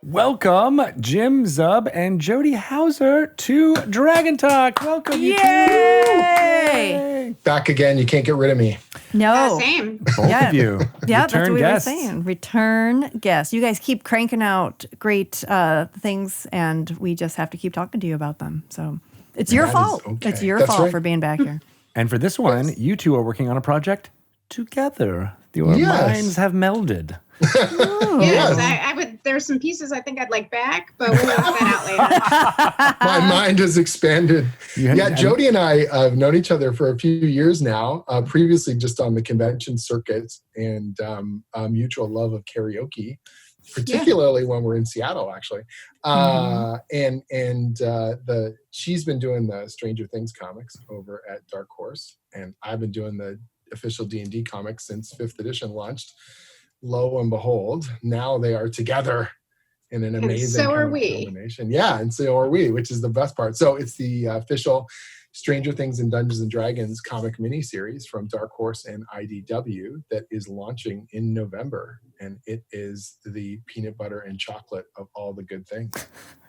Welcome, Jim Zub and Jody Hauser to Dragon Talk. Welcome, you two. Yay! Back again. You can't get rid of me. No. Same. Both of you. Yeah, that's what we guests. were saying. Return guests. You guys keep cranking out great things, and we just have to keep talking to you about them. So it's your fault. Okay. It's your That's fault right. for being back here. And for this one, you two are working on a project together. Your minds have melded. Yes, I would. There's some pieces I think I'd like back, but we'll work that out later. My mind has expanded. Jody and I have known each other for a few years now, previously just on the convention circuits and a mutual love of karaoke, particularly when we're in Seattle, actually. She's been doing the Stranger Things comics over at Dark Horse, and I've been doing the official D&D comics since 5th edition launched. Lo and behold, now they are together in an amazing combination. Yeah, and so are we, which is the best part. So it's the official Stranger Things and Dungeons and Dragons comic miniseries from Dark Horse and IDW that is launching in November, and it is the peanut butter and chocolate of all the good things.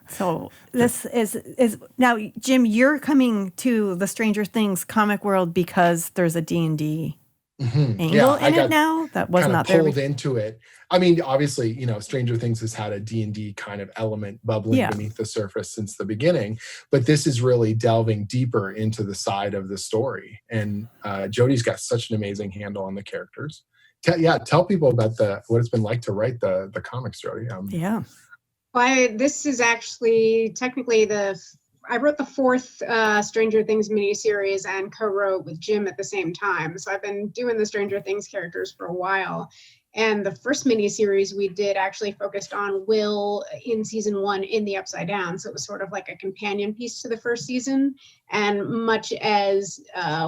So this is now, Jim, you're coming to the Stranger Things comic world because there's a D&D angle in it now that was not there. Pulled into it. I mean, obviously, Stranger Things has had a D&D kind of element bubbling beneath the surface since the beginning, but this is really delving deeper into the side of the story. And Jody's got such an amazing handle on the characters. Tell people about what it's been like to write the comics, Jody. This is actually technically I wrote the 4th Stranger Things miniseries and co-wrote with Jim at the same time. So I've been doing the Stranger Things characters for a while. And the first miniseries we did actually focused on Will in season 1 in the Upside Down. So it was sort of like a companion piece to the first season. And much as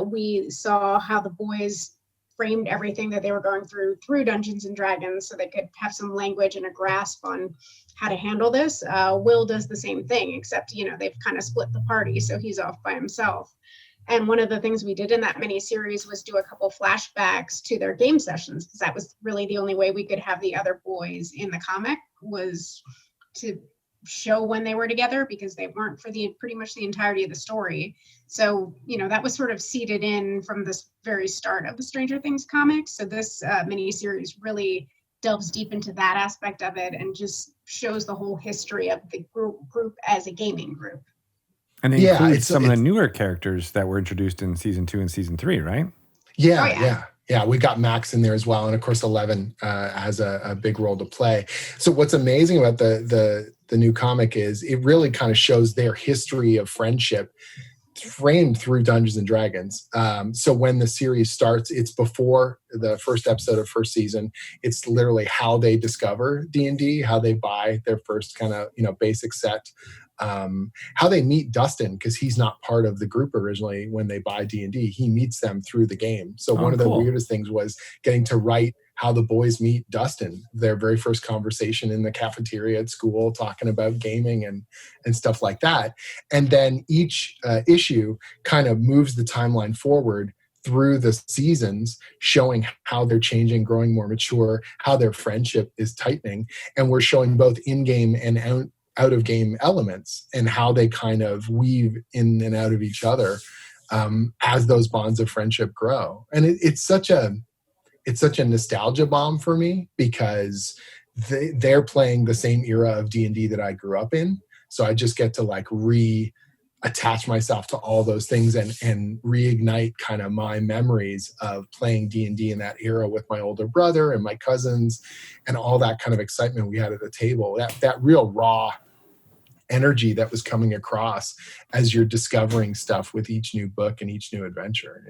we saw how the boys framed everything that they were going through Dungeons and Dragons so they could have some language and a grasp on how to handle this. Will does the same thing, except, they've kind of split the party, so he's off by himself. And one of the things we did in that mini-series was do a couple flashbacks to their game sessions, because that was really the only way we could have the other boys in the comic, was to show when they were together, because they weren't for pretty much the entirety of the story. So, that was sort of seeded in from this very start of the Stranger Things comics. So this mini-series really delves deep into that aspect of it and just shows the whole history of the group as a gaming group. And it includes some of the newer characters that were introduced in season 2 and season 3, right? Yeah. We got Max in there as well. And of course, 11 has a big role to play. So what's amazing about the new comic is it really kind of shows their history of friendship framed through Dungeons and Dragons. So when the series starts, it's before the first episode of first season. It's literally how they discover D&D, how they buy their first kind of, basic set, how they meet Dustin, because he's not part of the group originally when they buy D&D. He meets them through the game. So one of the weirdest things was getting to write how the boys meet Dustin, their very first conversation in the cafeteria at school, talking about gaming and stuff like that. And then each issue kind of moves the timeline forward through the seasons, showing how they're changing, growing more mature, how their friendship is tightening. And we're showing both in-game and out-of-game elements and how they kind of weave in and out of each other as those bonds of friendship grow. And it's such a nostalgia bomb for me, because they're playing the same era of D&D that I grew up in. So I just get to attach myself to all those things and reignite kind of my memories of playing D&D in that era with my older brother and my cousins and all that kind of excitement we had at the table. That real raw energy that was coming across as you're discovering stuff with each new book and each new adventure,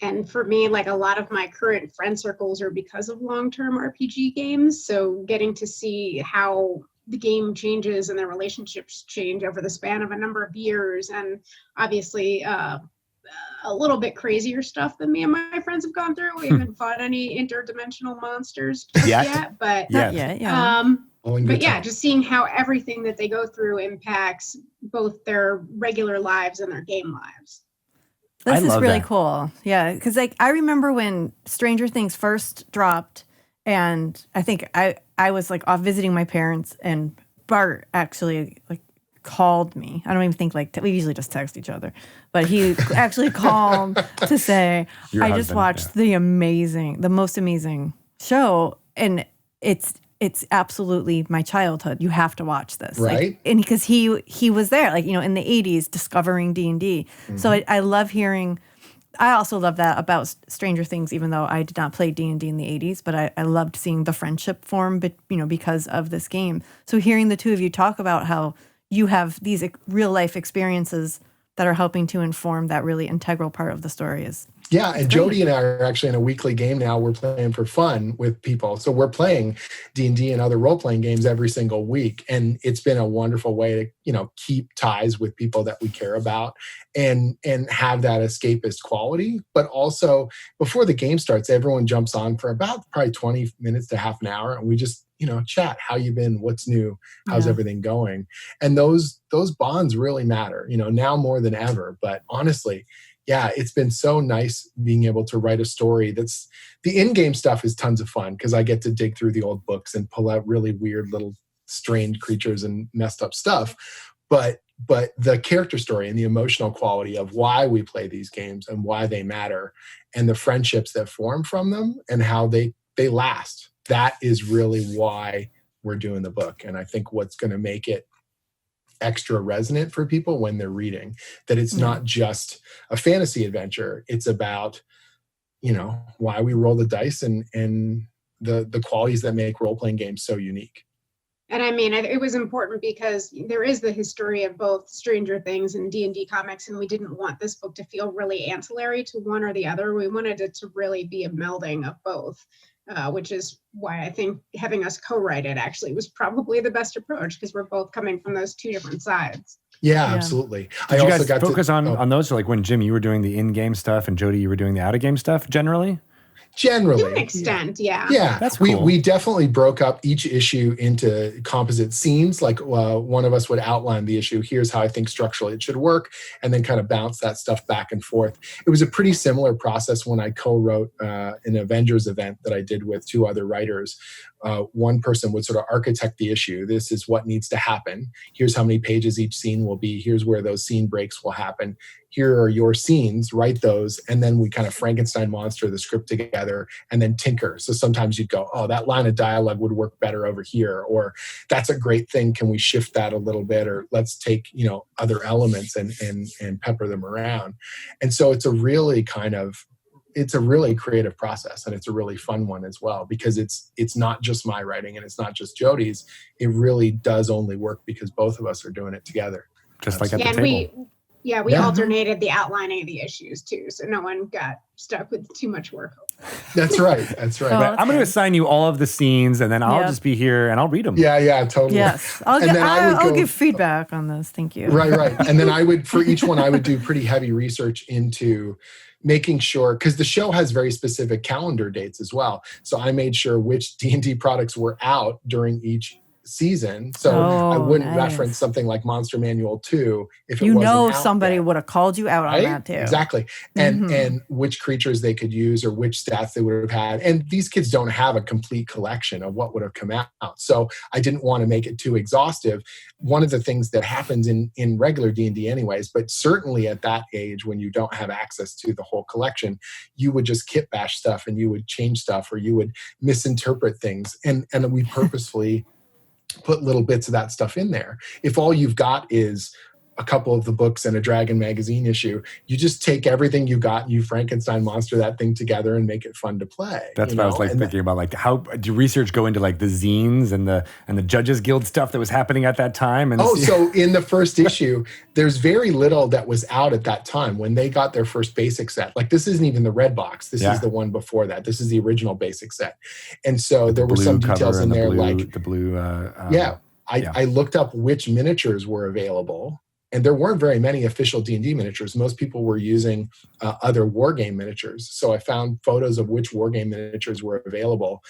And for me, a lot of my current friend circles are because of long-term RPG games. So getting to see how the game changes and their relationships change over the span of a number of years, and obviously a little bit crazier stuff than me and my friends have gone through. We haven't fought any interdimensional monsters just yet, but not yet. Yeah. Just seeing how everything that they go through impacts both their regular lives and their game lives. This is really cool. Yeah, because I remember when Stranger Things first dropped, and I think I I was like off visiting my parents, and Bart actually like called me. I don't even think like we usually just text each other, but he actually called to say, Your I husband, just watched the most amazing show, and it's absolutely my childhood. You have to watch this, right? And because he was there, like, in the 80s, discovering D&D. So I love hearing. I also love that about Stranger Things, even though I did not play D&D in the 80s, but I loved seeing the friendship form, because of this game. So hearing the two of you talk about how you have these real life experiences that are helping to inform that really integral part of the story is. Yeah, and great. Jody and I are actually in a weekly game now. We're playing for fun with people. So we're playing D&D and other role-playing games every single week. And it's been a wonderful way to, keep ties with people that we care about and have that escapist quality. But also, before the game starts, everyone jumps on for about probably 20 minutes to half an hour. And we just, chat. How you been? What's new? How's everything going? And those bonds really matter, now more than ever. But honestly, yeah, it's been so nice being able to write a story that's the in-game stuff is tons of fun because I get to dig through the old books and pull out really weird little strange creatures and messed up stuff. But the character story and the emotional quality of why we play these games and why they matter and the friendships that form from them and how they last, that is really why we're doing the book. And I think what's going to make it extra resonant for people when they're reading, that it's not just a fantasy adventure. It's about, why we roll the dice and the qualities that make role-playing games so unique. And I mean, it was important because there is the history of both Stranger Things and D&D comics, and we didn't want this book to feel really ancillary to one or the other. We wanted it to really be a melding of both, which is why I think having us co-write it actually was probably the best approach because we're both coming from those two different sides. Yeah, absolutely. Did you guys focus on those? So like when Jim, you were doing the in-game stuff and Jody, you were doing the out-of-game stuff generally? Generally. To an extent, yeah. Yeah, that's cool. We definitely broke up each issue into composite scenes. Like one of us would outline the issue. Here's how I think structurally it should work, and then kind of bounce that stuff back and forth. It was a pretty similar process when I co-wrote an Avengers event that I did with two other writers. One person would sort of architect the issue. This is what needs to happen. Here's how many pages each scene will be. Here's where those scene breaks will happen. Here are your scenes, write those. And then we kind of Frankenstein monster the script together and then tinker. So sometimes you'd go, oh, that line of dialogue would work better over here. Or that's a great thing. Can we shift that a little bit? Or let's take, other elements and pepper them around. And so it's a really creative process, and it's a really fun one as well, because it's not just my writing and it's not just Jody's. It really does only work because both of us are doing it together. Just like at the table. We alternated the outlining of the issues too, so no one got stuck with too much work. That's right. I'm going to assign you all of the scenes, and then I'll just be here and I'll read them. Yeah, totally. Yes, I'll give feedback on this. Thank you. Right. And then for each one, I would do pretty heavy research into making sure, because the show has very specific calendar dates as well. So I made sure which D&D products were out during each season. So I wouldn't reference something like Monster Manual 2 if it wasn't out somebody yet. would have called you out on that too. Exactly. And which creatures they could use or which stats they would have had. And these kids don't have a complete collection of what would have come out. So I didn't want to make it too exhaustive. One of the things that happens in regular D&D anyways, but certainly at that age when you don't have access to the whole collection, you would just kit bash stuff and you would change stuff or you would misinterpret things. And we purposefully put little bits of that stuff in there. If all you've got is a couple of the books and a Dragon magazine issue, you just take everything you got and you Frankenstein monster that thing together and make it fun to play. That's what I was thinking about. Like, how do research go into like the zines and the Judges Guild stuff that was happening at that time? And so in the first issue, there's very little that was out at that time when they got their first basic set. Like, this isn't even the red box. This is the one before that. This is the original basic set. And so there were some details in there like the blue. I looked up which miniatures were available. And there weren't very many official D&D miniatures. Most people were using other wargame miniatures. So I found photos of which wargame miniatures were available.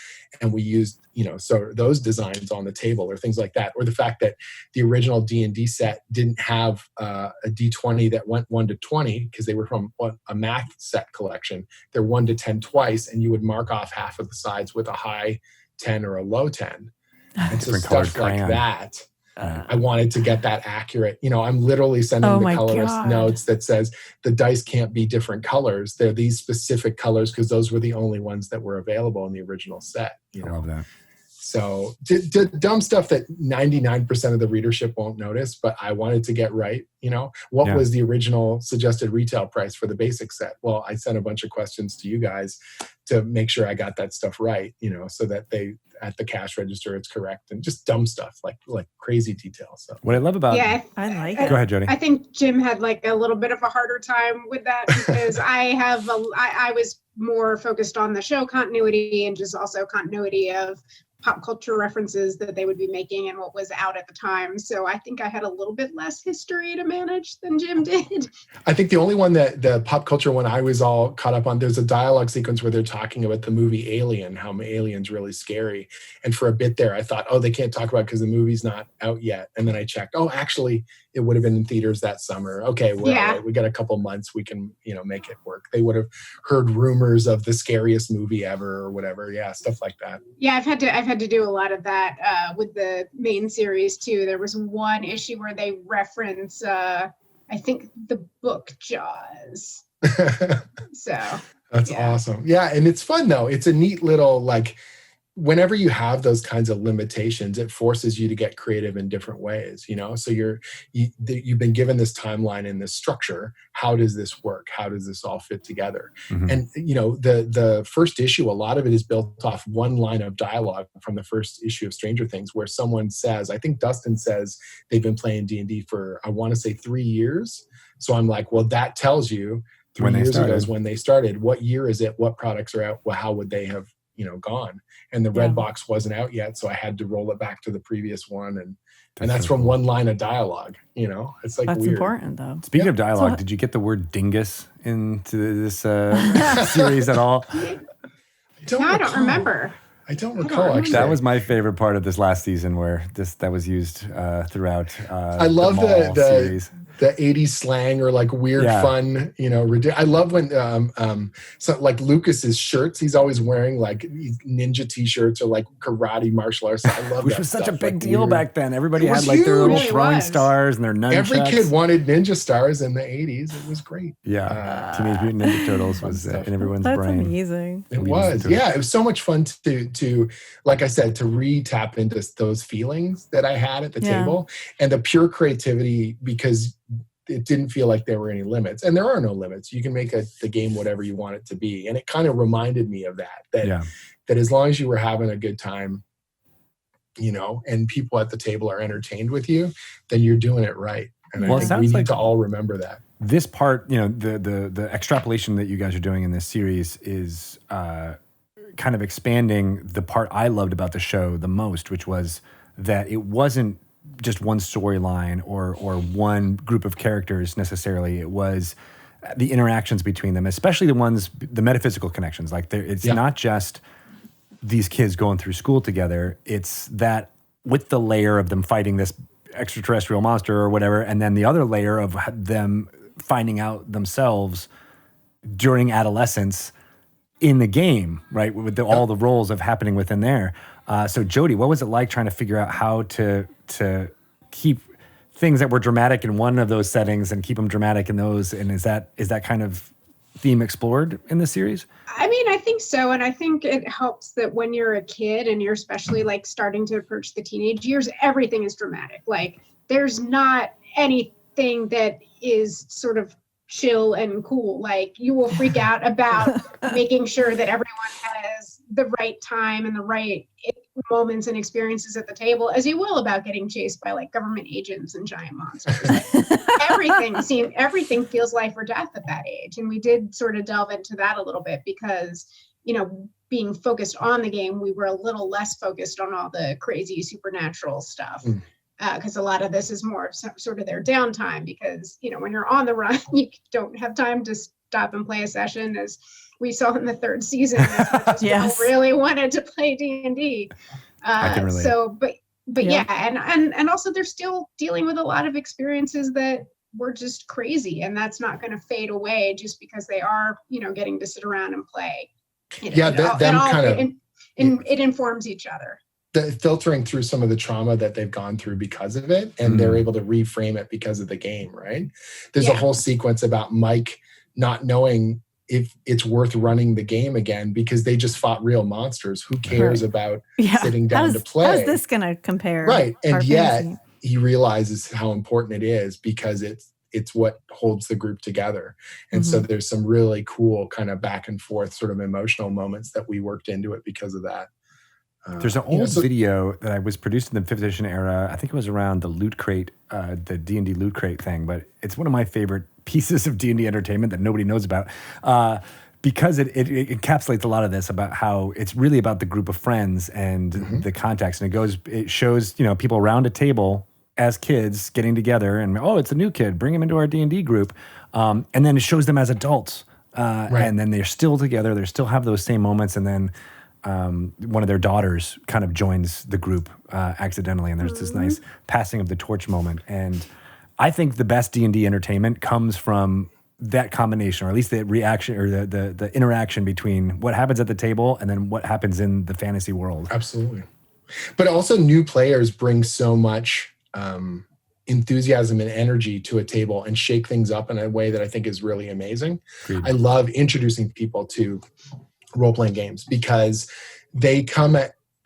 And we used, so those designs on the table or things like that. Or the fact that the original D&D set didn't have a D20 that went 1 to 20 because they were from a math set collection. They're 1 to 10 twice. And you would mark off half of the sides with a high 10 or a low 10. And so Different colored stuff like crayon. that, I wanted to get that accurate. I'm literally sending the colorist God. notes that says the dice can't be different colors. They're these specific colors because those were the only ones that were available in the original set. I love that. So dumb stuff that 99% of the readership won't notice, but I wanted to get right. What was the original suggested retail price for the basic set? Well, I sent a bunch of questions to you guys to make sure I got that stuff right, so that they at the cash register it's correct, and just dumb stuff like crazy details. So What I love about I like it. Go ahead, Jody. I think Jim had like a little bit of a harder time with that because I was more focused on the show continuity and just also continuity of pop culture references that they would be making and what was out at the time. So I think I had a little bit less history to manage than Jim did. I think the only one that the pop culture one I was all caught up on, there's a dialogue sequence where they're talking about the movie Alien, how Alien's really scary. And for a bit there, I thought, they can't talk about it because the movie's not out yet. And then I checked, actually, it would have been in theaters that summer. Okay, we're all right. We got a couple months. We can, make it work. They would have heard rumors of the scariest movie ever or whatever. Yeah, stuff like that. Yeah, I've had to do a lot of that with the main series too. There was one issue where they reference, I think, the book Jaws. So that's awesome. Yeah, and it's fun though. It's a neat little whenever you have those kinds of limitations, it forces you to get creative in different ways, so you've been given this timeline and this structure. How does this work? How does this all fit together? Mm-hmm. And the first issue, a lot of it is built off one line of dialogue from the first issue of Stranger Things, where someone says, I think Dustin says they've been playing D&D for, I want to say 3 years. So I'm like, well, that tells you 3 years ago is when they started. What year is it? What products are out? Well, how would they have gone? And the red box wasn't out yet, so I had to roll it back to the previous one, and that's from one line of dialogue. It's that's weird. important though. Speaking of dialogue, did you get the word dingus into this series at all? I don't remember. I don't recall, actually. That was my favorite part of this last season, where that was used throughout. I love the series. The 80s slang or weird fun, I love when Lucas's shirts, he's always wearing ninja t-shirts or karate martial arts. I love Which that was such stuff. a big deal back then. Everybody had huge. their little It throwing was. stars and their nunchucks. Every kid wanted ninja stars in the 80s. It was great. Yeah. Teenage Mutant Ninja Turtles was in everyone's That's brain. amazing. It was. Yeah, it was so much fun to like I said, to re-tap into those feelings that I had at the table, and the pure creativity, because it didn't feel like there were any limits, and there are no limits. You can make the game whatever you want it to be, and it kind of reminded me of that as long as you were having a good time, and people at the table are entertained with you, then you're doing it right. And I think we need to all remember that. This part, the extrapolation that you guys are doing in this series is kind of expanding the part I loved about the show the most, which was that it wasn't just one storyline or one group of characters necessarily. It was the interactions between them, especially the metaphysical connections. It's not just these kids going through school together. It's that with the layer of them fighting this extraterrestrial monster or whatever, and then the other layer of them finding out themselves during adolescence in the game, right? With all the roles of happening within there. So Jody, what was it like trying to figure out how to keep things that were dramatic in one of those settings and keep them dramatic in those? And is that kind of theme explored in the series? I mean, I think so. And I think it helps that when you're a kid and you're especially starting to approach the teenage years, everything is dramatic. There's not anything that is sort of chill and cool. You will freak out about making sure that everyone has the right time and the right moments and experiences at the table, as you will about getting chased by government agents and giant monsters. Everything feels life or death at that age. And we did sort of delve into that a little bit because, being focused on the game, we were a little less focused on all the crazy supernatural stuff. Because a lot of this is more of sort of their downtime, because when you're on the run, you don't have time to stop and play a session, as we saw in the third season. People really wanted to play D&D. I can relate. So, but yeah, and also they're still dealing with a lot of experiences that were just crazy, and that's not going to fade away just because they are getting to sit around and play. It informs each other. filtering through some of the trauma that they've gone through because of it, and they're able to reframe it because of the game, right? There's a whole sequence about Mike not knowing if it's worth running the game again because they just fought real monsters. Who cares about sitting down to play? How's this going to compare? Right. And yet fantasy? he realizes how important it is because it's what holds the group together. And so there's some really cool kind of back and forth sort of emotional moments that we worked into it because of that. There's an old video that was produced in the 5th edition era. I think it was around the Loot Crate, the D&D Loot Crate thing, but it's one of my favorite pieces of D&D entertainment that nobody knows about because it encapsulates a lot of this about how it's really about the group of friends and the context. And it shows, people around a table as kids getting together and, it's a new kid, bring him into our D&D group. And then it shows them as adults. And then they're still together. They still have those same moments. And then one of their daughters kind of joins the group accidentally, and there's this nice passing of the torch moment. And I think the best D&D entertainment comes from that combination, or at least the reaction or the interaction between what happens at the table and then what happens in the fantasy world. Absolutely. But also new players bring so much enthusiasm and energy to a table and shake things up in a way that I think is really amazing. Agreed. I love introducing people to role-playing games because they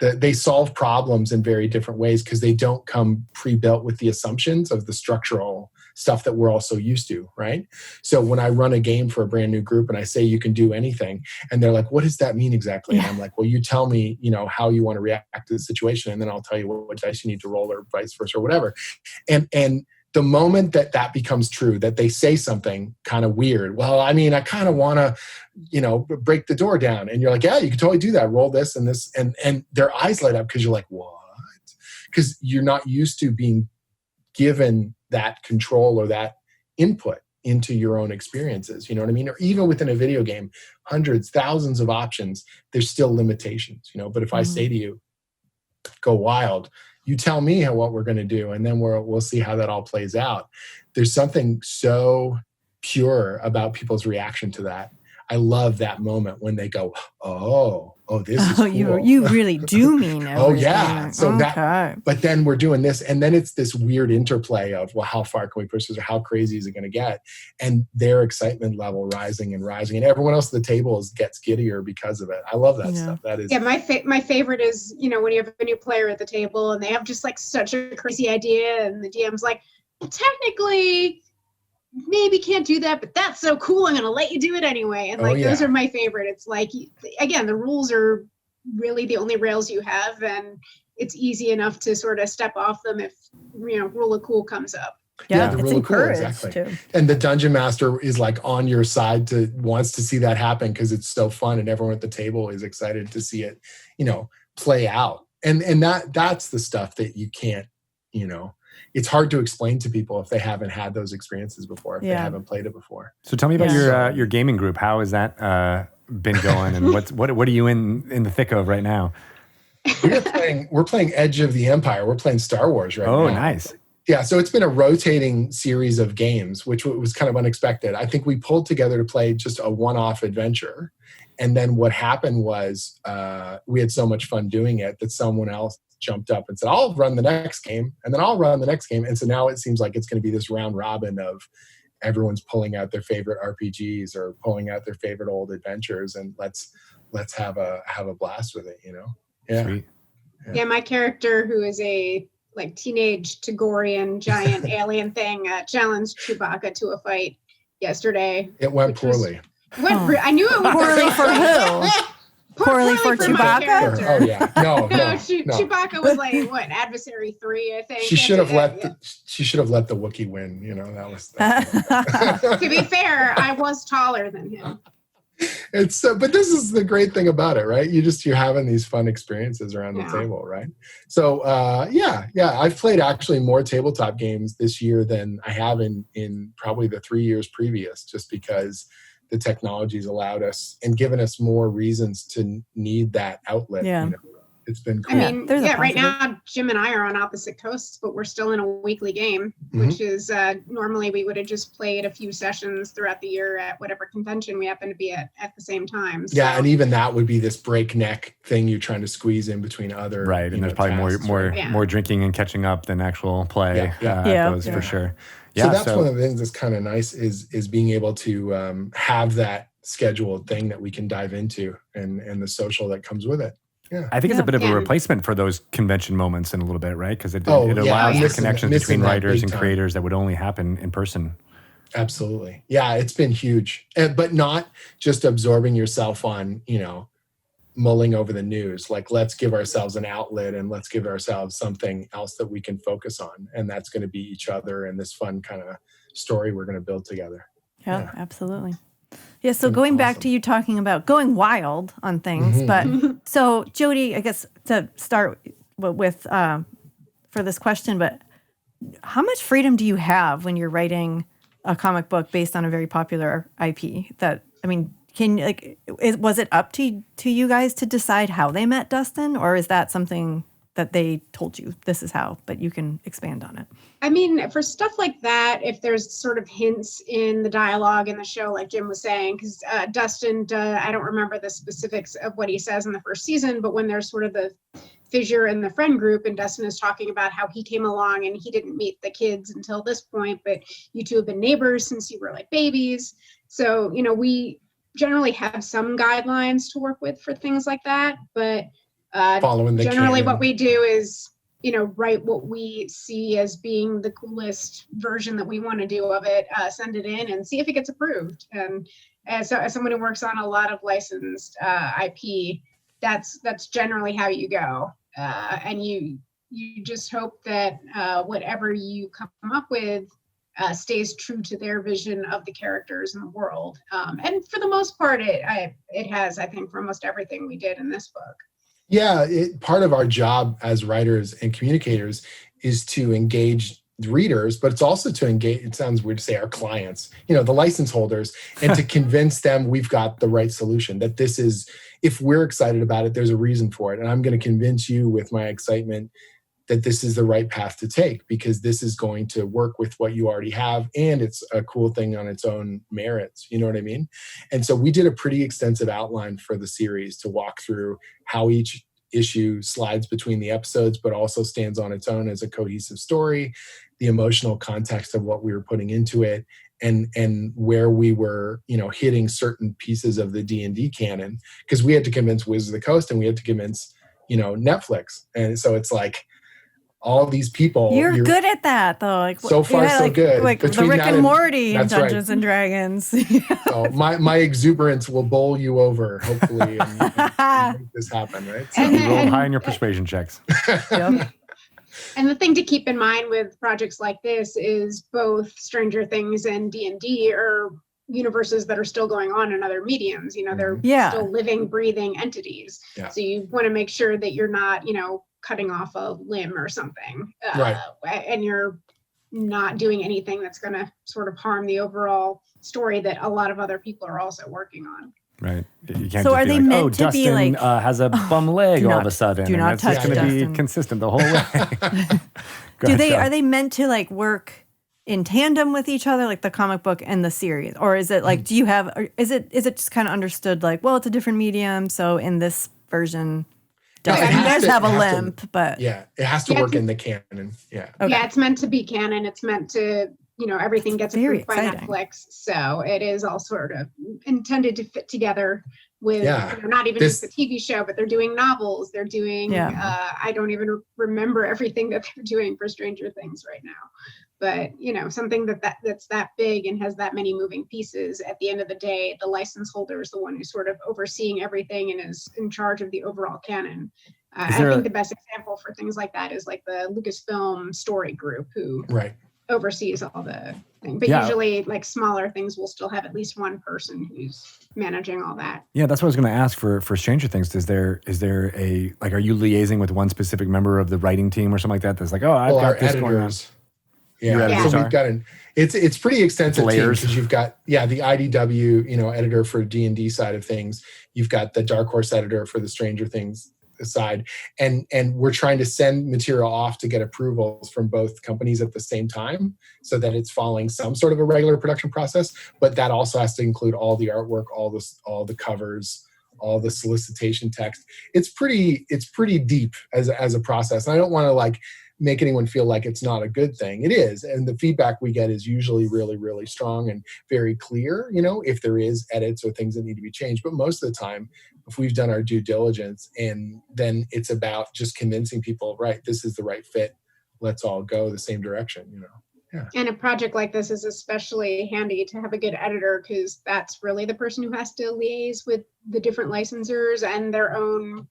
they solve problems in very different ways because they don't come pre-built with the assumptions of the structural stuff that we're all so used to, right? So when I run a game for a brand new group and I say you can do anything, and they're like, what does that mean exactly? And I'm like, well, you tell me, how you want to react to the situation, and then I'll tell you what dice you need to roll or vice versa or whatever. And the moment that becomes true, that they say something kind of weird, well, I mean, I kind of want to, break the door down. And you're like, yeah, you can totally do that. Roll this and this. And their eyes light up because you're like, what? Because you're not used to being given that control or that input into your own experiences. You know what I mean? Or even within a video game, hundreds, thousands of options, there's still limitations, But if I say to you, go wild, you tell me what we're going to do, and then we'll see how that all plays out. There's something so pure about people's reaction to that. I love that moment when they go, oh, this is cool. You really do mean everything. Oh, yeah. So but then we're doing this, and then it's this weird interplay of, well, how far can we push this, or how crazy is it going to get? And their excitement level rising and rising, and everyone else at the table gets giddier because of it. I love that stuff. That is, my favorite is, when you have a new player at the table and they have just like such a crazy idea, and the DM's like, well, technically, maybe can't do that, but that's so cool, I'm going to let you do it anyway. And those are my favorite. It's like, again, the rules are really the only rails you have, and it's easy enough to sort of step off them if, rule of cool comes up. Yeah, it's encouraged too. And the dungeon master is like on your side wants to see that happen because it's so fun, and everyone at the table is excited to see it, play out. And that's the stuff that you can't, it's hard to explain to people if they haven't had those experiences before, if they haven't played it before. So tell me about your gaming group. How has that been going, and what are you in the thick of right now? We're playing Edge of the Empire. We're playing Star Wars right now. Oh, nice. Yeah, so it's been a rotating series of games, which was kind of unexpected. I think we pulled together to play just a one-off adventure. And then what happened was we had so much fun doing it that someone else jumped up and said, I'll run the next game, and then I'll run the next game. And so now it seems like it's going to be this round robin of everyone's pulling out their favorite RPGs or pulling out their favorite old adventures, and let's have a blast with it, Yeah. Sweet. Yeah, my character, who is a teenage Tagorian giant alien thing, challenged Chewbacca to a fight yesterday. It went poorly. I knew it went poorly for who? Poorly for Chewbacca? Oh yeah, no. Chewbacca was what, adversary 3, I think. She should have let the Wookiee win. That was. To be fair, I was taller than him. But this is the great thing about it, right? You're having these fun experiences around the table, right? So I've played actually more tabletop games this year than I have in probably the 3 years previous, just because the technology's allowed us and given us more reasons to need that outlet. Yeah. It's been cool. I mean, there's a right positive. now, Jim and I are on opposite coasts, but we're still in a weekly game, which is normally we would have just played a few sessions throughout the year at whatever convention we happen to be at the same time. So. Yeah, and even that would be this breakneck thing you're trying to squeeze in between other. Right, and there's probably more drinking and catching up than actual play. Those for sure. Yeah, so that's one of the things that's kind of nice is being able to have that scheduled thing that we can dive into and the social that comes with it. Yeah. I think it's a bit of a replacement for those convention moments in a little bit, right? Because it allows the connections between writers and creators that would only happen in person. Absolutely. Yeah, it's been huge. But not just absorbing yourself on, mulling over the news. Like, let's give ourselves an outlet and let's give ourselves something else that we can focus on. And that's going to be each other and this fun kind of story we're going to build together. Yeah, absolutely. Yeah, so going back to you talking about going wild on things, but so Jody, I guess to start with for this question, but how much freedom do you have when you're writing a comic book based on a very popular IP? Was it up to you guys to decide how they met Dustin, or is that something that they told you this is how, but you can expand on it? I mean, for stuff like that, if there's sort of hints in the dialogue in the show, like Jim was saying, because Dustin, I don't remember the specifics of what he says in the first season, but when there's sort of the fissure in the friend group and Dustin is talking about how he came along and he didn't meet the kids until this point, but you two have been neighbors since you were like babies. So, we generally have some guidelines to work with for things like that, but following the generally canon. What we do is write what we see as being the coolest version that we want to do of it, send it in and see if it gets approved. And as someone who works on a lot of licensed IP, that's generally how you go. And you just hope that whatever you come up with stays true to their vision of the characters in the world. And for the most part, it has, I think, for almost everything we did in this book. Yeah, part of our job as writers and communicators is to engage readers, but it's also to engage, it sounds weird to say, our clients, the license holders, and to convince them we've got the right solution, that this is, if we're excited about it, there's a reason for it. And I'm going to convince you with my excitement that this is the right path to take, because this is going to work with what you already have. And it's a cool thing on its own merits. You know what I mean? And so we did a pretty extensive outline for the series to walk through how each issue slides between the episodes, but also stands on its own as a cohesive story, the emotional context of what we were putting into it, and where we were, hitting certain pieces of the D&D canon, because we had to convince Wizards of the Coast and we had to convince, Netflix. And so it's like, all these people. You're good at that, though. Like, so far, so good. Like the Rick and Morty in Dungeons and Dragons. So my exuberance will bowl you over, hopefully, and make this happen, right? So you roll high in your persuasion checks. Yep. And the thing to keep in mind with projects like this is both Stranger Things and D&D are universes that are still going on in other mediums. They're still living, breathing entities. Yeah. So you want to make sure that you're not, cutting off a limb or something, right? And you're not doing anything that's going to sort of harm the overall story that a lot of other people are also working on. Right. You can't so just are be they like, meant to Dustin be like has a bum leg all of a sudden. Do not touch It's going to be consistent the whole way. Are they meant to like work in tandem with each other, like the comic book and the series, or is it like is it just kind of understood like, well, it's a different medium, so in this version Dustin does have a limp, but it has to work in the canon. Yeah. Okay. Yeah, it's meant to be canon. It's meant to, everything gets approved by Netflix. So it is all sort of intended to fit together with, not even just the TV show, but they're doing novels. They're doing, I don't even remember everything that they're doing for Stranger Things right now. But, something that's that big and has that many moving pieces, at the end of the day, the license holder is the one who's sort of overseeing everything and is in charge of the overall canon. I think the best example for things like that is like the Lucasfilm story group who oversees all the things. But usually like smaller things will still have at least one person who's managing all that. Yeah, that's what I was going to ask for Stranger Things. Is there a, like, are you liaising with one specific member of the writing team or something like that? That's like, I've got this going on. Yeah. So we've got it's pretty extensive layers, because you've got the IDW editor for D&D side of things. You've got the Dark Horse editor for the Stranger Things aside, and we're trying to send material off to get approvals from both companies at the same time, so that it's following some sort of a regular production process. But that also has to include all the artwork, all the covers, all the solicitation text. It's pretty deep as a process. And I don't want to like make anyone feel like it's not a good thing. It is. And the feedback we get is usually really, really strong and very clear, if there is edits or things that need to be changed. But most of the time, if we've done our due diligence, and then it's about just convincing people, right, this is the right fit. Let's all go the same direction, Yeah. And a project like this is especially handy to have a good editor, because that's really the person who has to liaise with the different licensors and their own,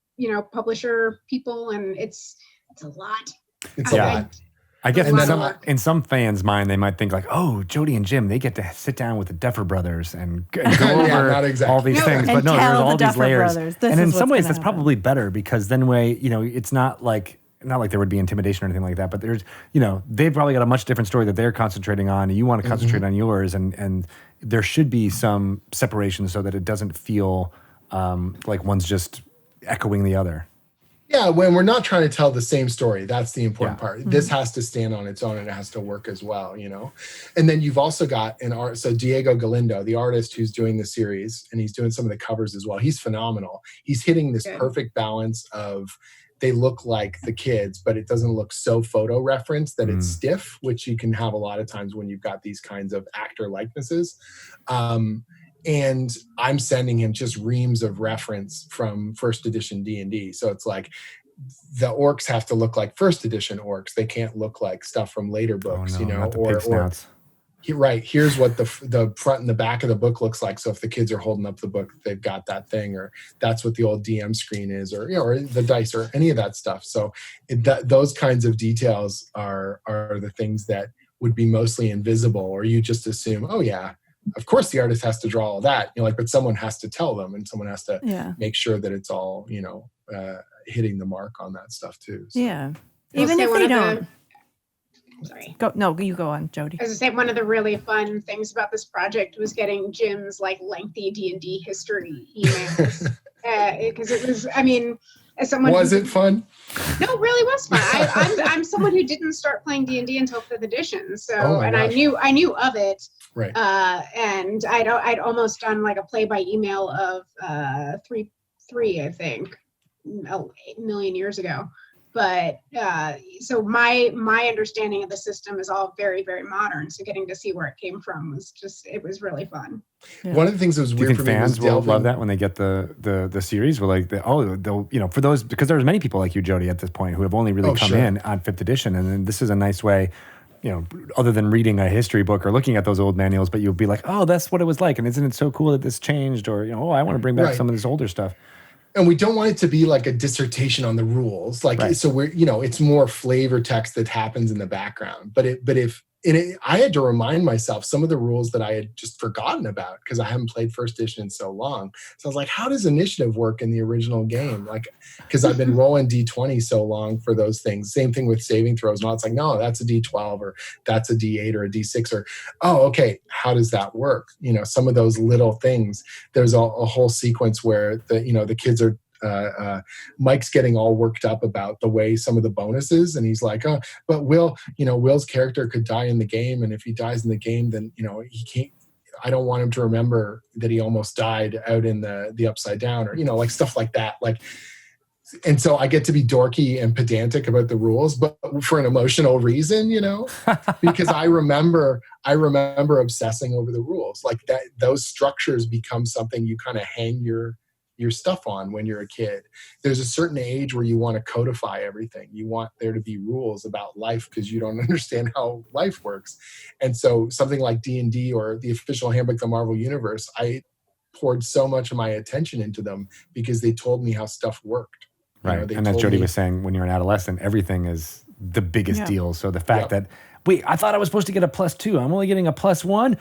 publisher people. And it's a lot. It's a lot. I guess And in some fans' mind, they might think like, oh, Jody and Jim, they get to sit down with the Duffer Brothers and go over not exactly. all these things. And But no, there's tell all the these Duffer layers. Brothers, this And in is some what's ways, gonna that's happen. probably better, because then it's not like there would be intimidation or anything like that. But there's, they've probably got a much different story that they're concentrating on, and you want to concentrate on yours. And there should be some separation so that it doesn't feel like one's just echoing the other. Yeah, when we're not trying to tell the same story, that's the important part. This has to stand on its own, and it has to work as well, And then you've also got an art. So Diego Galindo, the artist who's doing the series, and he's doing some of the covers as well. He's phenomenal. He's hitting this perfect balance of, they look like the kids, but it doesn't look so photo referenced that it's stiff, which you can have a lot of times when you've got these kinds of actor likenesses. And I'm sending him just reams of reference from first edition D&D. So it's like the orcs have to look like first edition orcs. They can't look like stuff from later books, not the pig snouts. Here's what the front and the back of the book looks like. So if the kids are holding up the book, they've got that thing, or that's what the old DM screen is, or or the dice, or any of that stuff. So those kinds of details are the things that would be mostly invisible, or you just assume, oh yeah, of course the artist has to draw all that, but someone has to tell them, and someone has to make sure that it's all hitting the mark on that stuff too. So. Yeah, even if they don't. Sorry. You go on, Jody. As I say, one of the really fun things about this project was getting Jim's lengthy D&D history emails, because it was, as someone was it fun? No, it really was fun. I'm someone who didn't start playing D&D until 5th edition, so I knew of it, right? And I'd almost done a play by email of 3, I think, 8 million years ago. But so my understanding of the system is all very, very modern. So getting to see where it came from it was really fun. Yeah. One of the things that was weird for me was fans will love that when they get the series. We're like, they'll for those, because there's many people like you, Jody, at this point who have only really come in on 5th edition, and then this is a nice way. Other than reading a history book or looking at those old manuals, but you'll be like, oh, that's what it was like, and isn't it so cool that this changed? Or I want to bring back some of this older stuff. And we don't want it to be like a dissertation on the rules. So we're, it's more flavor text that happens in the background. But I had to remind myself some of the rules that I had just forgotten about because I haven't played first edition in so long. So I was like, how does initiative work in the original game? Because I've been rolling D20 so long for those things. Same thing with saving throws. Now it's like, no, that's a D12 or that's a D8 or a D6 or, okay, how does that work? Some of those little things. There's a whole sequence where the kids are, Mike's getting all worked up about the way some of the bonuses, and he's like, oh, but Will's character could die in the game, and if he dies in the game, then he can't. I don't want him to remember that he almost died out in the upside down, or stuff like that. And so I get to be dorky and pedantic about the rules, but for an emotional reason, because I remember obsessing over the rules like that. Those structures become something you kind of hang your stuff on when you're a kid. There's a certain age where you want to codify everything. You want there to be rules about life because you don't understand how life works. And so something like D&D or the official handbook of the Marvel Universe, I poured so much of my attention into them because they told me how stuff worked. Right. And as Jody was saying, when you're an adolescent, everything is the biggest deal. So the fact that, wait, I thought I was supposed to get a +2. I'm only getting a +1.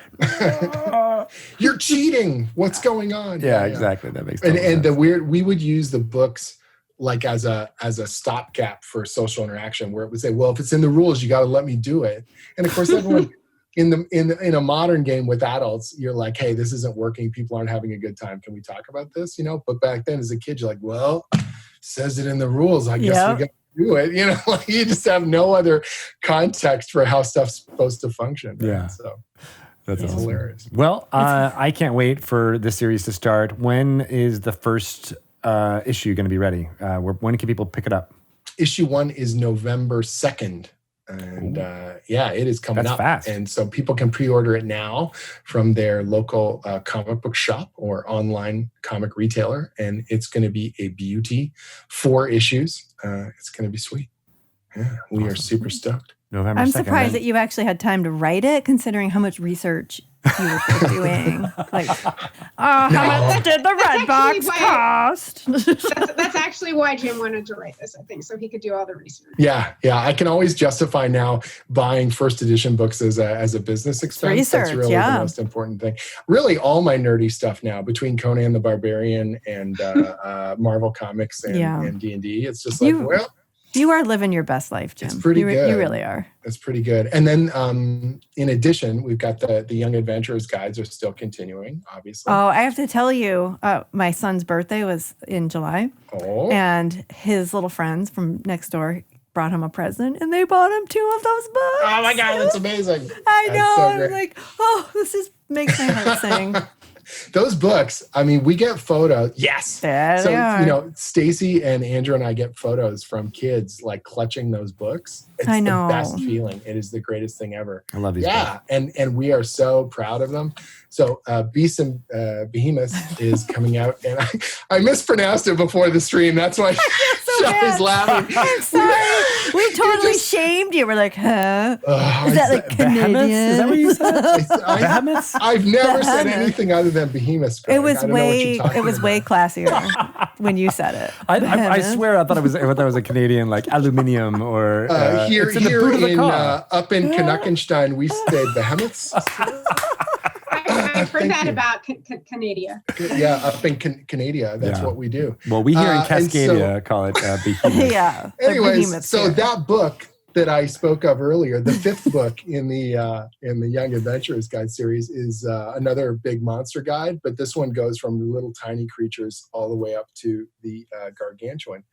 You're cheating. What's going on? Yeah, exactly. That makes sense. And we would use the books as a stopgap for social interaction, where it would say, well, if it's in the rules, you got to let me do it. And of course, everyone in a modern game with adults, you're like, hey, this isn't working. People aren't having a good time. Can we talk about this? But back then as a kid, you're like, well, says it in the rules. I guess Yep. we got to do it. You know, like you just have no other context for how stuff's supposed to function. Right? Yeah. So That's it's awesome. hilarious. Well, I can't wait for this series to start. When is the first issue going to be ready? When can people pick it up? Issue 1 is November 2nd. And it is coming That's up. fast. And so people can pre-order it now from their local comic book shop or online comic retailer. And it's going to be a beauty. 4 issues. It's going to be sweet. Yeah, we are super stoked. November I'm 2nd, surprised then. that you actually had time to write it, considering how much research you were doing. Like, how much did the red box cost? That's actually why Jim wanted to write this, I think, so he could do all the research. Yeah. I can always justify now buying first edition books as a business expense. Research, That's really the most important thing. Really, all my nerdy stuff now, between Conan the Barbarian and Marvel Comics and D&D, it's just like, you are living your best life, Jim. It's pretty good. You really are. It's pretty good. And then in addition, we've got the Young Adventurers guides are still continuing, obviously. Oh, I have to tell you, my son's birthday was in July. Oh. And his little friends from next door brought him a present, and they bought him 2 of those books. Oh my God, that's amazing. I know. So I was like, this just makes my heart sing. Those books, I mean, we get photos. Yes. There So, they are. Stacy and Andrew and I get photos from kids like clutching those books. It's I know. the best feeling. It is the greatest thing ever. I love these books. And we are so proud of them. So Beast and Behemoth is coming out, and I mispronounced it before the stream. That's why Shelley's laughing. I'm sorry. We totally shamed you. We're like, huh? Is that like Canadian? Is that what you said? Behemoths? I've never said anything other than Behemoth. It was way classier when you said it. I swear I thought it was a Canadian like aluminium or here it's in the boot of the car. up in Canuckenstein we say Behemoths. I've heard that about Canada. Yeah, up in Canada, that's what we do. Well, we here in Cascadia call it Behemoth. Yeah. Anyways, so that book that I spoke of earlier, the 5th book in the Young Adventurers Guide series, is another big monster guide, but this one goes from the little tiny creatures all the way up to the gargantuan.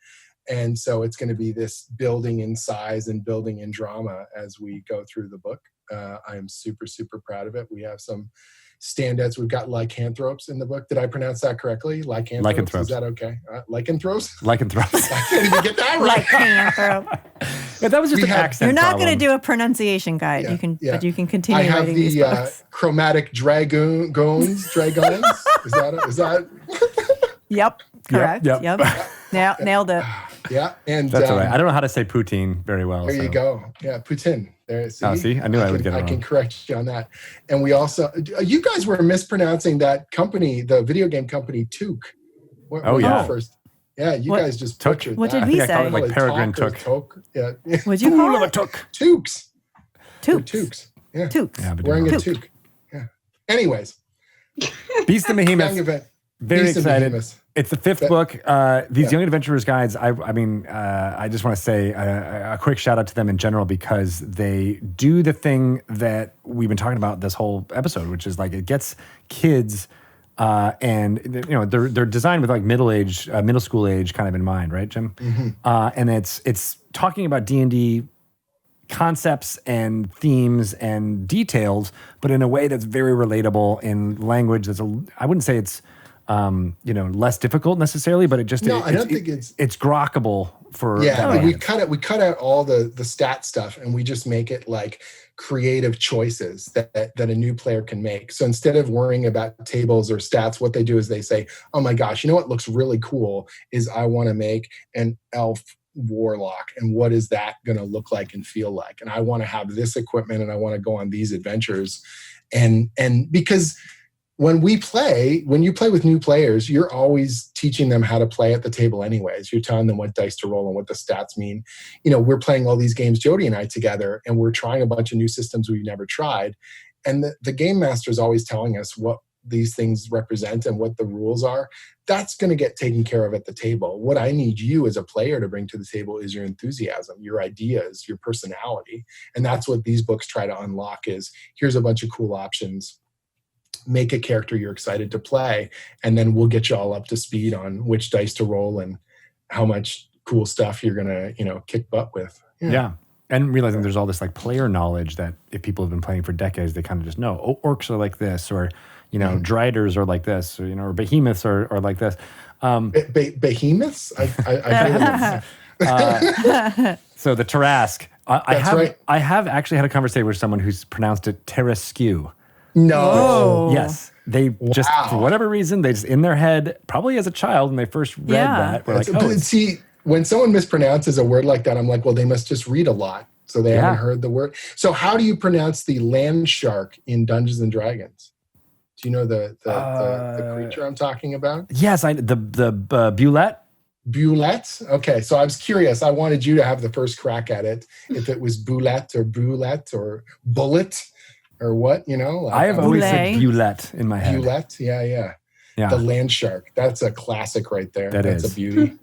And so it's going to be this building in size and building in drama as we go through the book. I am super, super proud of it. We have some standouts. We've got lycanthropes in the book. Did I pronounce that correctly? Lycanthropes. Is that okay? Lycanthropes? Lycanthropes. I can't even get that right. Lycanthrope. Yeah, that was just an accent. You're not problem. going to do a pronunciation guide. But you can continue writing these books. I have the chromatic dragons. Is that? Yep. Correct. Yep. Nailed it. Yeah, and that's all right. I don't know how to say poutine very well. There you go. Yeah, poutine. There. See, I knew I would get it wrong. I can correct you on that. And we also, you guys were mispronouncing that company, the video game company, Took. First. Yeah, you guys just butchered What that. did we I call it say? like Peregrine Took. Yeah. What'd you call it? Toques. Toques. Yeah. Toques. Yeah, wearing a toque. Yeah. Anyways. Beast and Behemoth. Very excited. It's the 5th book. These Young Adventurers guides, I just want to say a quick shout out to them in general, because they do the thing that we've been talking about this whole episode, which is like it gets kids and they're designed with like middle school age kind of in mind, right, Jim? Mm-hmm. And it's talking about D&D concepts and themes and details, but in a way that's very relatable in language that's I wouldn't say it's less difficult necessarily, but I don't think it's grokkable for that. We cut out all the stat stuff and we just make it like creative choices that a new player can make. So instead of worrying about tables or stats, what they do is they say, oh my gosh, you know what looks really cool is I want to make an elf warlock, and what is that going to look like and feel like? And I want to have this equipment and I want to go on these adventures. And because when you play with new players, you're always teaching them how to play at the table anyways. You're telling them what dice to roll and what the stats mean. We're playing all these games, Jody and I together, and we're trying a bunch of new systems we've never tried. And the game master is always telling us what these things represent and what the rules are. That's going to get taken care of at the table. What I need you as a player to bring to the table is your enthusiasm, your ideas, your personality. And that's what these books try to unlock is here's a bunch of cool options. Make a character you're excited to play, and then we'll get you all up to speed on which dice to roll and how much cool stuff you're gonna, kick butt with. Yeah. And realizing there's all this like player knowledge that if people have been playing for decades, they kind of just know, oh, orcs are like this, or, driders are like this, or, or behemoths are like this. Behemoths? So the Tarask. Right. I have actually had a conversation with someone who's pronounced it Teraskew. No. Whoa. Yes. They just, for whatever reason, they just in their head, probably as a child, when they first read that, were like, see, when someone mispronounces a word like that, I'm like, well, they must just read a lot. So they haven't heard the word. So how do you pronounce the land shark in Dungeons and Dragons? Do you know the creature I'm talking about? Yes, the Bulette. Bulette? Okay, so I was curious. I wanted you to have the first crack at it. If it was Bulette or Bulette or Bullet or what, I have always said Bulette in my head. Bulette, yeah. The land shark. That's a classic right there. That's a beauty.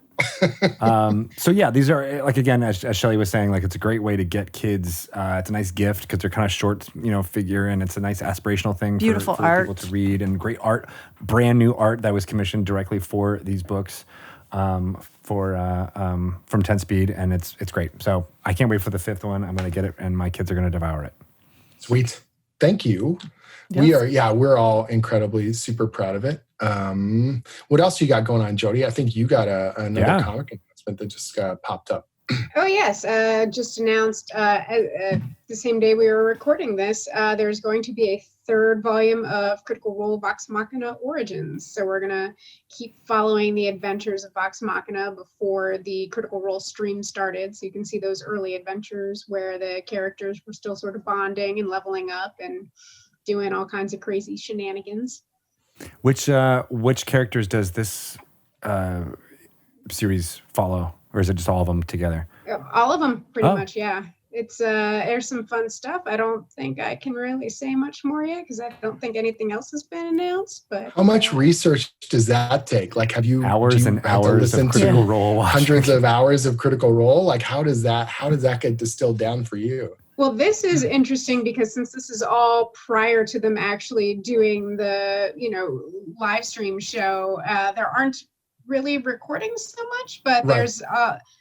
So yeah, these are like, again, as Shelley was saying, like it's a great way to get kids. It's a nice gift because they're kind of short, figure, and it's a nice aspirational thing Beautiful for art. people to read, and great art, brand new art that was commissioned directly for these books from 10 Speed, and it's great. So I can't wait for the 5th one. I'm going to get it, and my kids are going to devour it. Sweet. Thank you. Yes. We're all incredibly super proud of it. What else you got going on, Jody? I think you got another comic announcement that just popped up. Oh, yes. Just announced the same day we were recording this, there's going to be a 3rd volume of Critical Role Vox Machina Origins. So we're going to keep following the adventures of Vox Machina before the Critical Role stream started. So you can see those early adventures where the characters were still sort of bonding and leveling up and doing all kinds of crazy shenanigans. Which characters does this series follow, or is it just all of them together? All of them, pretty much, yeah. It's there's some fun stuff. I don't think I can really say much more yet because I don't think anything else has been announced. But how much research does that take? Like, have you hours and hours of Critical Role, hundreds of hours of Critical Role? Like, how does that get distilled down for you? Well, this is interesting because since this is all prior to them actually doing the, live stream show, there aren't really recordings so much, but there's,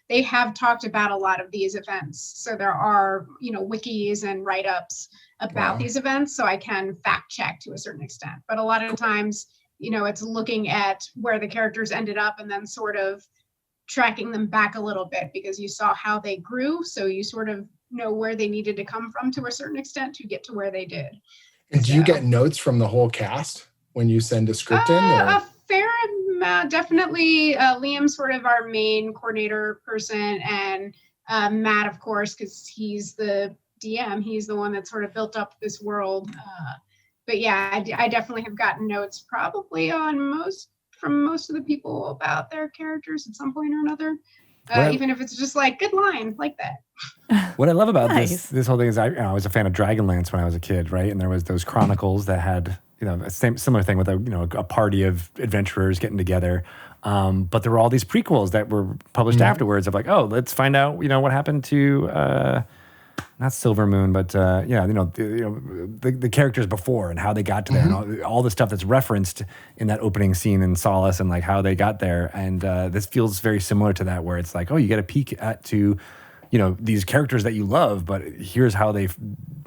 they have talked about a lot of these events. So there are, wikis and write-ups about these events. So I can fact check to a certain extent, but a lot of times, it's looking at where the characters ended up and then sort of tracking them back a little bit because you saw how they grew. So you sort of know where they needed to come from to a certain extent to get to where they did. And do you get notes from the whole cast when you send a script in? Or? A fair amount, definitely. Liam's sort of our main coordinator person, and Matt, of course, because he's the DM. He's the one that sort of built up this world. But yeah, I definitely have gotten notes probably from most of the people about their characters at some point or another. Even if it's just like good line like that. What I love about this whole thing is I was a fan of Dragonlance when I was a kid, right? And there was those chronicles that had a similar thing with a party of adventurers getting together. But there were all these prequels that were published afterwards of like, oh, let's find out what happened to not Silver Moon, but the characters before and how they got to there, and all the stuff that's referenced in that opening scene in Solace and like how they got there. And this feels very similar to that, where it's like, oh, you get a peek to these characters that you love, but here's how they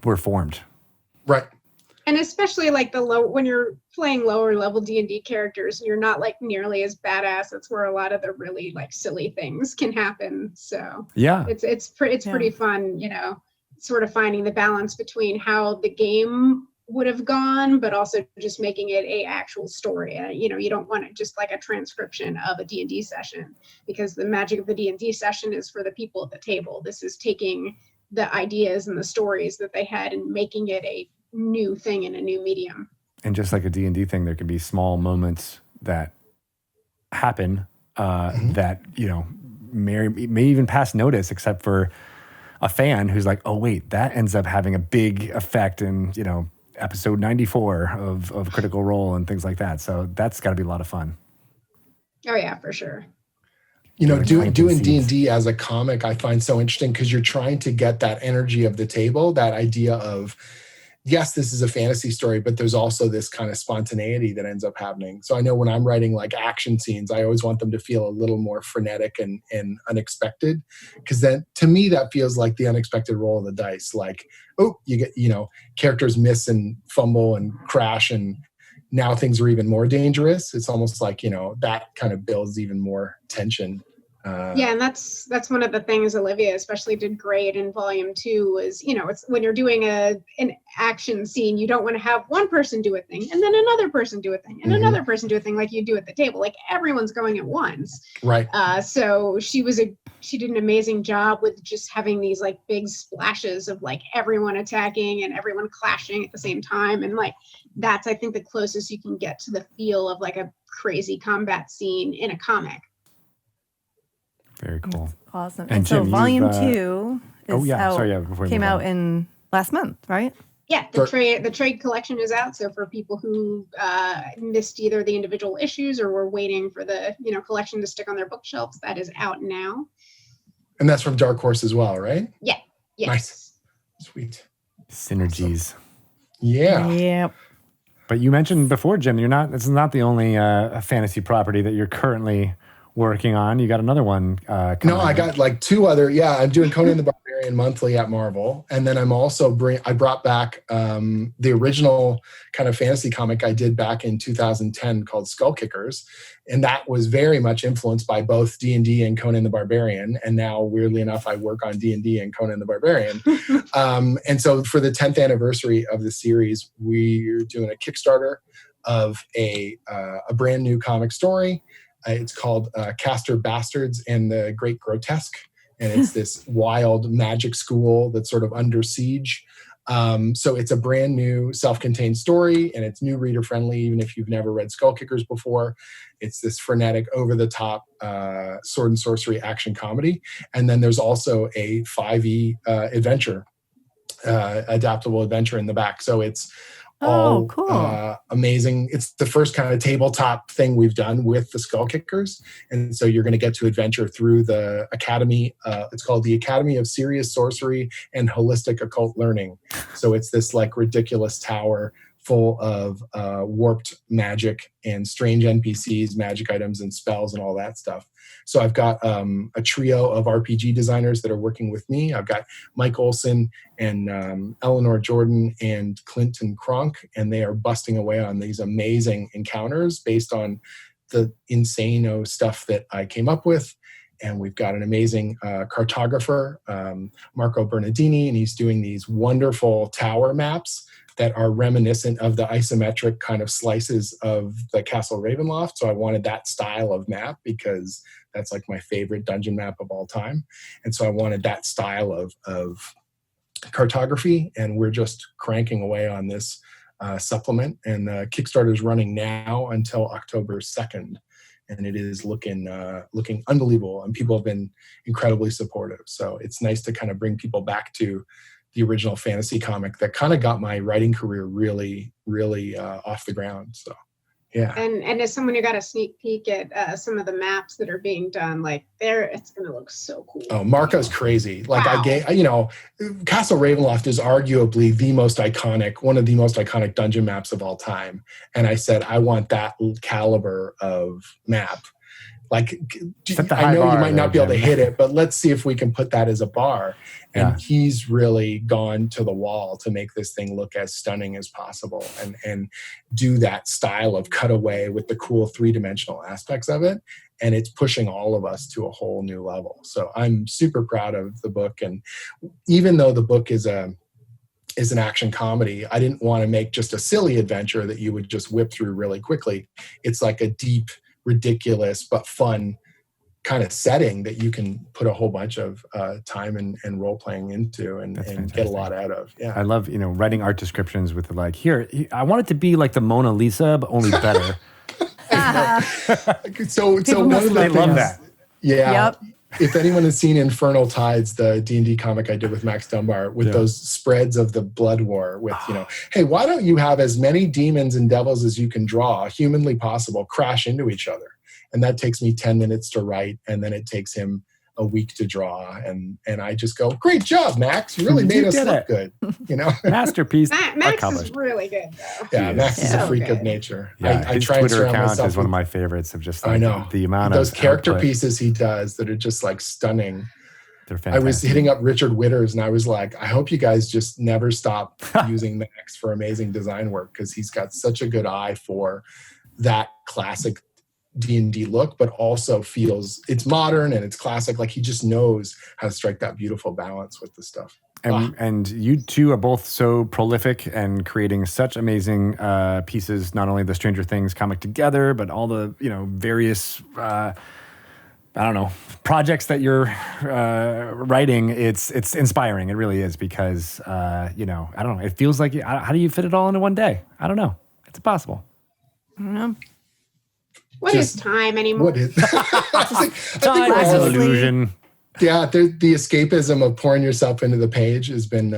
were formed. Right. And especially like when you're playing lower level D&D characters, you're not like nearly as badass. That's where a lot of the really like silly things can happen. So yeah, it's pretty fun, sort of finding the balance between how the game would have gone, but also just making it a actual story. You don't want it just like a transcription of a D&D session, because the magic of the D&D session is for the people at the table. This is taking the ideas and the stories that they had and making it a new thing in a new medium. And just like a D&D thing, there can be small moments that happen that may even pass notice, except for a fan who's like, oh wait, that ends up having a big effect in episode 94 of Critical Role and things like that. So that's got to be a lot of fun. Oh yeah, for sure. Doing D&D as a comic, I find so interesting because you're trying to get that energy of the table, that idea of yes, this is a fantasy story, but there's also this kind of spontaneity that ends up happening. So I know when I'm writing like action scenes, I always want them to feel a little more frenetic and unexpected, because then to me that feels like the unexpected roll of the dice. Like, oh, you get, characters miss and fumble and crash, and now things are even more dangerous. It's almost like, that kind of builds even more tension. Yeah, and that's one of the things Olivia especially did great in volume 2 was, it's when you're doing an action scene, you don't want to have one person do a thing and then another person do a thing and another person do a thing like you do at the table. Like everyone's going at once. Right. So she did an amazing job with just having these like big splashes of like everyone attacking and everyone clashing at the same time. And like, that's, I think, the closest you can get to the feel of like a crazy combat scene in a comic. Very cool. That's awesome. And so Jim, volume 2 came out in last month, right? Yeah, the trade collection is out. So for people who missed either the individual issues or were waiting for the collection to stick on their bookshelves, that is out now. And that's from Dark Horse as well, right? Yeah. Yes. Nice. Sweet. Synergies. Awesome. Yeah. Yep. But you mentioned before, Jim, this is not the only fantasy property that you're currently working on. You got another one coming I got like 2 other. Yeah, I'm doing Conan the Barbarian monthly at Marvel, and then I'm also I brought back the original kind of fantasy comic I did back in 2010 called Skull Kickers, and that was very much influenced by both D&D and Conan the Barbarian. And now, weirdly enough, I work on D&D and Conan the Barbarian. And so for the 10th anniversary of the series, we're doing a Kickstarter of a brand new comic story. It's called Caster Bastards and the Great Grotesque. And it's this wild magic school that's sort of under siege. So it's a brand new self-contained story, and it's new reader friendly, even if you've never read Skull Kickers before. It's this frenetic, over-the-top sword and sorcery action comedy. And then there's also a 5e adventure, adaptable adventure in the back. So it's all cool. Amazing. It's the first kind of tabletop thing we've done with the Skull Kickers. And so you're going to get to adventure through the Academy. It's called the Academy of Serious Sorcery and Holistic Occult Learning. So it's this like ridiculous tower full of warped magic and strange NPCs, magic items and spells and all that stuff. So I've got a trio of RPG designers that are working with me. I've got Mike Olson and Eleanor Jordan and Clinton Kronk, and they are busting away on these amazing encounters based on the insane stuff that I came up with. And we've got an amazing cartographer, Marco Bernardini, and he's doing these wonderful tower maps that are reminiscent of the isometric kind of slices of the Castle Ravenloft. So I wanted that style of map because that's like my favorite dungeon map of all time. And so I wanted that style of cartography, and we're just cranking away on this supplement. And the Kickstarter is running now until October 2nd. And it is looking unbelievable, and people have been incredibly supportive. So it's nice to kind of bring people back to the original fantasy comic that kind of got my writing career really, really off the ground. So, yeah. And as someone who got a sneak peek at some of the maps that are being done, like it's going to look so cool. Oh, Marco's crazy. Like wow. Castle Ravenloft is arguably one of the most iconic dungeon maps of all time. And I said, I want that caliber of map. Like, I know you might not be able to hit it, but let's see if we can put that as a bar. And he's really gone to the wall to make this thing look as stunning as possible and do that style of cutaway with the cool 3-dimensional aspects of it. And it's pushing all of us to a whole new level. So I'm super proud of the book. And even though the book is an action comedy, I didn't want to make just a silly adventure that you would just whip through really quickly. It's like a deep, ridiculous but fun kind of setting that you can put a whole bunch of time and role playing into and get a lot out of. Yeah, I love writing art descriptions with like, here I want it to be like the Mona Lisa but only better. so one of the I things, love that. Yeah. Yep. If anyone has seen Infernal Tides, the D&D comic I did with Max Dunbar, with those spreads of the blood war with, hey, why don't you have as many demons and devils as you can draw, humanly possible, crash into each other? And that takes me 10 minutes to write, and then it takes him a week to draw, and I just go, great job, Max. You really made us look good. Masterpiece. Max is really good, though. Yeah, Max is a so freak of good. nature. Yeah, I his try and Twitter surround account myself is one of with- my favorites of just like I know the amount those of character output. pieces he does that are just like stunning. They're I fantastic. was hitting up Richard Witters and I was like, I hope you guys just never stop using Max for amazing design work, because he's got such a good eye for that classic D&D look, but also feels it's modern and it's classic. Like he just knows how to strike that beautiful balance with the stuff. And you two are both so prolific and creating such amazing pieces, not only the Stranger Things comic together, but all the, various, projects that you're writing. It's inspiring. It really is, because, I don't know. It feels like, how do you fit it all into one day? I don't know. It's impossible. I don't know. What is time anymore? What is I think Time we're is all- an illusion. Yeah, the escapism of pouring yourself into the page has been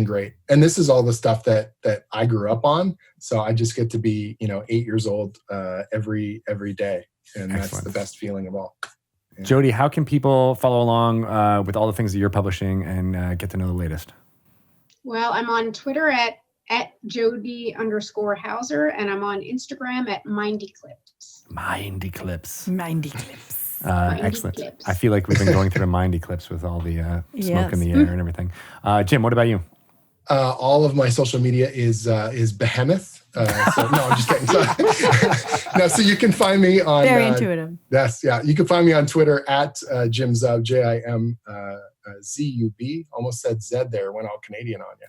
great. And this is all the stuff that I grew up on. So I just get to be 8 years old every day, and that's Excellent. the best feeling of all. Yeah. Jody, how can people follow along with all the things that you're publishing and get to know the latest? Well, I'm on Twitter at Jody_Hauser, and I'm on Instagram at MindyClips. Mind eclipse. Mindy clips. Excellent. Eclipse. I feel like we've been going through a mind eclipse with all the smoke in the air and everything. Jim, what about you? All of my social media is Behemoth. So no, I'm just kidding. No, so you can find me on Very intuitive. You can find me on Twitter at Jim Zub, Jim Zub. Almost said Z there, went all Canadian on you.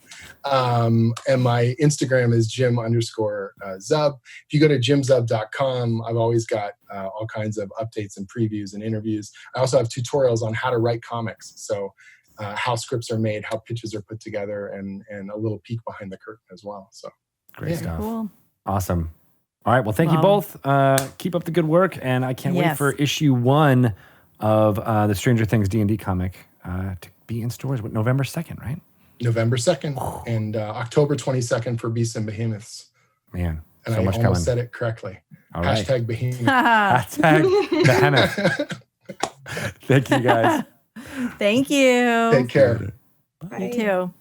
And my Instagram is Jim_Zub. If you go to jimzub.com, I've always got all kinds of updates and previews and interviews. I also have tutorials on how to write comics. So how scripts are made, how pitches are put together, and a little peek behind the curtain as well. So Great stuff. Cool. Awesome. All right. Well, thank you both. Keep up the good work. And I can't wait Yes. for issue 1 of the Stranger Things D&D comic to be in stores with November 2nd, right? November 2nd and October 22nd for Beasts and Behemoths. Man, And so I much almost coming. said it correctly. All right. Hashtag Behemoth. Hashtag Behemoth. Thank you, guys. Thank you. Take care. You too.